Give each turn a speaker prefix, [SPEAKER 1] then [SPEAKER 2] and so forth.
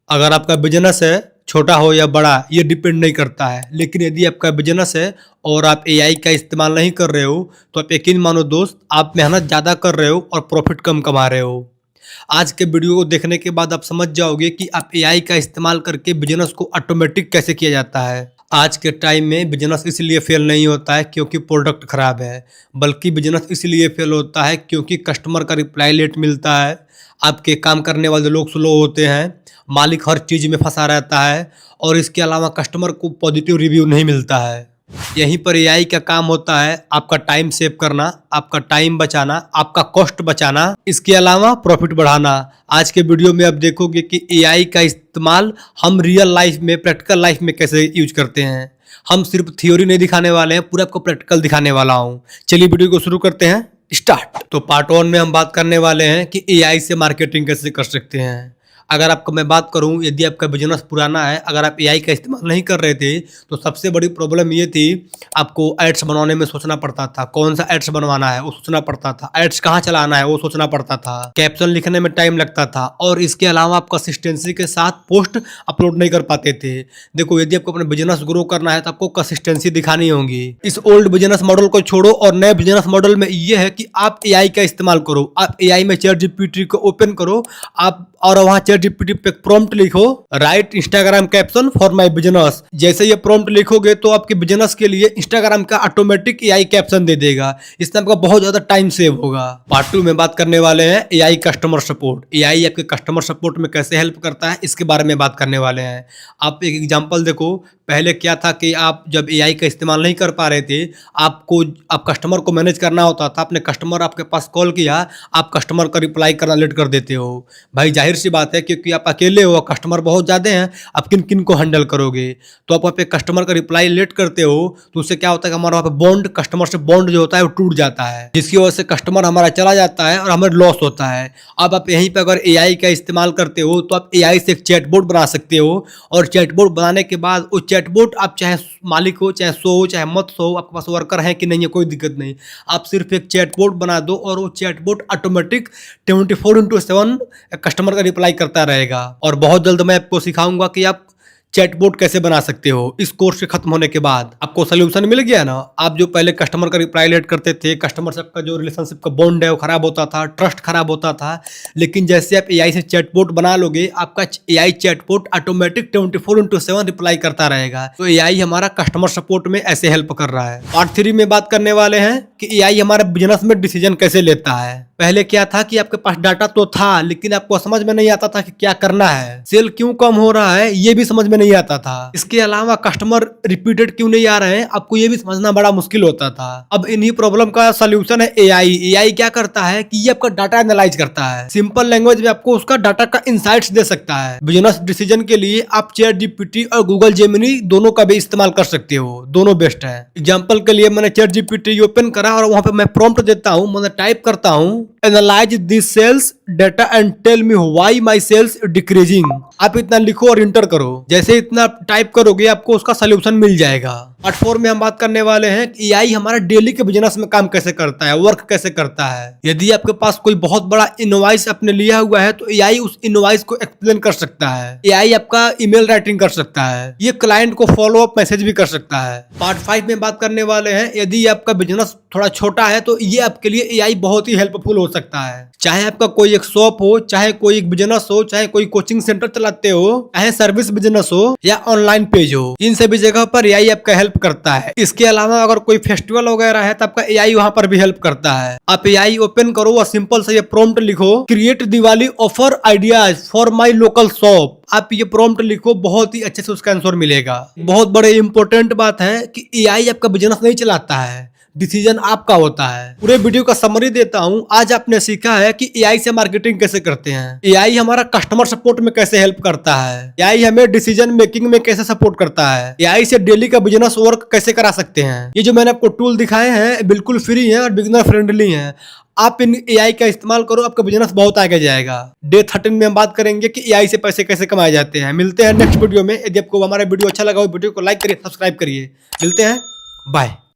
[SPEAKER 1] अगर आपका बिजनेस है छोटा हो या बड़ा ये डिपेंड नहीं करता है, लेकिन यदि आपका बिजनेस है और आप एआई का इस्तेमाल नहीं कर रहे हो तो आप यकीन मानो दोस्त, आप मेहनत ज़्यादा कर रहे हो और प्रॉफिट कम कमा रहे हो। आज के वीडियो को देखने के बाद आप समझ जाओगे कि आप एआई का इस्तेमाल करके बिजनेस को ऑटोमेटिक कैसे किया जाता है। आज के टाइम में बिजनेस इसलिए फेल नहीं होता है क्योंकि प्रोडक्ट खराब है, बल्कि बिजनेस इसलिए फेल होता है क्योंकि कस्टमर का रिप्लाई लेट मिलता है, आपके काम करने वाले लोग स्लो होते हैं, मालिक हर चीज़ में फंसा रहता है और इसके अलावा कस्टमर को पॉजिटिव रिव्यू नहीं मिलता है। यहीं पर एआई का काम होता है आपका टाइम सेव करना, आपका टाइम बचाना, आपका कॉस्ट बचाना, इसके अलावा प्रॉफिट बढ़ाना। आज के वीडियो में आप देखोगे कि एआई का इस्तेमाल हम रियल लाइफ में, प्रैक्टिकल लाइफ में कैसे यूज करते हैं। हम सिर्फ थ्योरी नहीं दिखाने वाले हैं, पूरा आपको प्रैक्टिकल दिखाने वाला हूँ। चलिए वीडियो को शुरू करते हैं, स्टार्ट। तो पार्ट 1 में हम बात करने वाले हैं कि एआई से मार्केटिंग कैसे कर सकते हैं। अगर आपको मैं बात करूं, यदि आपका बिजनेस पुराना है, अगर आप एआई का इस्तेमाल नहीं कर रहे थे तो सबसे बड़ी प्रॉब्लम ये थी, आपको एड्स बनवाने में सोचना पड़ता था, कौन सा एड्स बनवाना है वो सोचना पड़ता था, एड्स कहाँ चलाना है वो सोचना पड़ता था, कैप्शन लिखने में टाइम लगता था और इसके अलावा आप कंसिस्टेंसी के साथ पोस्ट अपलोड नहीं कर पाते थे। देखो, यदि आपको अपना बिजनेस ग्रो करना है तो आपको कंसिस्टेंसी दिखानी होगी। इस ओल्ड बिजनेस मॉडल को छोड़ो और नए बिजनेस मॉडल में ये है कि आप एआई का इस्तेमाल करो। आप एआई में चैट जीपीटी को ओपन करो आप और वहां चैट जीपीटी पे प्रॉम्प्ट लिखो, right Instagram caption for my business. जैसे ये प्रॉम्प्ट लिखोगे तो आपके बिजनेस के लिए इंस्टाग्राम का ऑटोमेटिक एआई कैप्शन दे देगा। इससे आपका बहुत ज्यादा टाइम सेव होगा। पार्ट 2 में बात करने वाले हैं एआई कस्टमर सपोर्ट। एआई आपके कस्टमर सपोर्ट में कैसे हेल्प करता है इसके बारे में बात करने वाले हैं। आप एक एग्जांपल देखो, पहले क्या था कि आप जब एआई का इस्तेमाल नहीं कर पा रहे थे, आप कस्टमर को मैनेज करना होता था। अपने कस्टमर आपके पास कॉल किया, आप कस्टमर का रिप्लाई करना लेट कर देते हो। भाई जाहिर सी बात है, क्योंकि आप अकेले हो, कस्टमर बहुत ज़्यादा हैं, आप किन किन को हैंडल करोगे। तो आप वहाँ पे कस्टमर का रिप्लाई लेट करते हो तो उससे क्या होता है कि हमारा वहाँ पे बॉन्ड, कस्टमर से बॉन्ड जो होता है वो टूट जाता है, जिसकी वजह से कस्टमर हमारा चला जाता है और हमें लॉस होता है। अब आप यहीं पर अगर एआई का इस्तेमाल करते हो तो आप एआई से एक चैटबॉट बना सकते हो और चैटबॉट बनाने के बाद वो चैटबॉट, आप चाहे मालिक हो, चाहे सो हो, चाहे मत सो, आपके पास वर्कर है कि नहीं है कोई दिक्कत नहीं, आप सिर्फ एक चैटबॉट बना दो और वो चैटबॉट ऑटोमेटिक 24/7 कस्टमर का रिप्लाई करता रहेगा। और बहुत जल्द मैं आपको सिखाऊंगा कि आप चैटबॉट कैसे बना सकते हो। इस कोर्स के खत्म होने के बाद आपको सोल्यूशन मिल गया ना। आप जो पहले कस्टमर का रिप्लाई लेट करते थे, कस्टमर से आपका जो रिलेशनशिप का बॉन्ड है वो खराब होता था, ट्रस्ट खराब होता था, लेकिन जैसे आप एआई से चैटबॉट बना लोगे, आपका एआई चैटबॉट ऑटोमेटिक 24/7 रिप्लाई करता रहेगा। तो एआई हमारा कस्टमर सपोर्ट में ऐसे हेल्प कर रहा है। पार्ट 3 में बात करने वाले हैं कि एआई हमारे बिजनेस में डिसीजन कैसे लेता है। पहले क्या था कि आपके पास डाटा तो था, लेकिन आपको समझ में नहीं आता था कि क्या करना है, सेल क्यों कम हो रहा है ये भी समझ में नहीं आता था। इसके अलावा कस्टमर रिपीटेड क्यों नहीं आ रहे हैं, आपको ये भी समझना बड़ा मुश्किल होता था। अब इन्हीं प्रॉब्लम का सोल्यूशन है एआई। एआई क्या करता है कि ये आपका डाटा एनालाइज करता है, सिंपल लैंग्वेज में आपको उसका डाटा का इंसाइट्स दे सकता है। बिजनेस डिसीजन के लिए आप चैट जीपीटी और गूगल जेमिनी दोनों का भी इस्तेमाल कर सकते हो, दोनों बेस्ट है। एग्जाम्पल के लिए मैंने चैट जीपीटी ओपन करा और वहां पे मैं प्रॉम्प्ट देता हूं, मैंने टाइप करता हूं, analyse this sales data and tell me why my sales decreasing. आप इतना लिखो और इंटर करो। जैसे इतना टाइप करोगे आपको उसका सोल्यूशन मिल जाएगा। पार्ट 4 में हम बात करने वाले हैं कि एआई हमारा डेली के बिजनेस में काम कैसे करता है, वर्क कैसे करता है। यदि आपके पास कोई बहुत बड़ा इनवॉइस आपने लिया हुआ है तो एआई उस इनवॉइस को एक्सप्लेन कर सकता है। एआई आपका ईमेल राइटिंग कर सकता है, ये क्लाइंट को फॉलो अप मैसेज भी कर सकता है। पार्ट 5 में बात करने वाले हैं, यदि आपका बिजनेस थोड़ा छोटा है तो ये आपके लिए एआई बहुत ही हेल्पफुल हो सकता है। चाहे आपका कोई एक शॉप हो, चाहे कोई एक बिजनेस हो, चाहे कोई कोचिंग सेंटर चलाते हो, चाहे सर्विस बिजनेस हो या ऑनलाइन पेज हो, इन सभी जगह पर एआई आपका हेल्प करता है। इसके अलावा अगर कोई फेस्टिवल वगैरह है तो आपका एआई वहां पर भी हेल्प करता है। आप एआई ओपन करो और सिंपल से ये प्रॉम्प्ट लिखो, create Diwali offer ideas for my local shop. आप ये प्रॉम्प्ट लिखो, बहुत ही अच्छे से उसका आंसर मिलेगा। बहुत बड़े इंपॉर्टेंट बात है कि एआई आपका बिजनेस नहीं चलाता है, डिसीजन आपका होता है। पूरे वीडियो का समरी देता हूं। आज आपने सीखा है कि एआई से मार्केटिंग कैसे करते हैं, एआई हमारा कस्टमर सपोर्ट में कैसे हेल्प करता है, एआई हमें डिसीजन मेकिंग में कैसे सपोर्ट करता है, एआई से डेली का बिजनेस वर्क कैसे करा सकते हैं। ये जो मैंने आपको टूल दिखाए हैं बिल्कुल फ्री हैं और बिगिनर फ्रेंडली हैं। आप इन एआई का इस्तेमाल करो, आपका बिजनेस बहुत आगे जाएगा। डे 13 में हम बात करेंगे कि एआई से पैसे कैसे कमाए जाते हैं। मिलते हैं नेक्स्ट वीडियो में। यदि आपको हमारा वीडियो अच्छा लगा हो वीडियो को लाइक करिए, सब्सक्राइब करिए। मिलते हैं, बाय।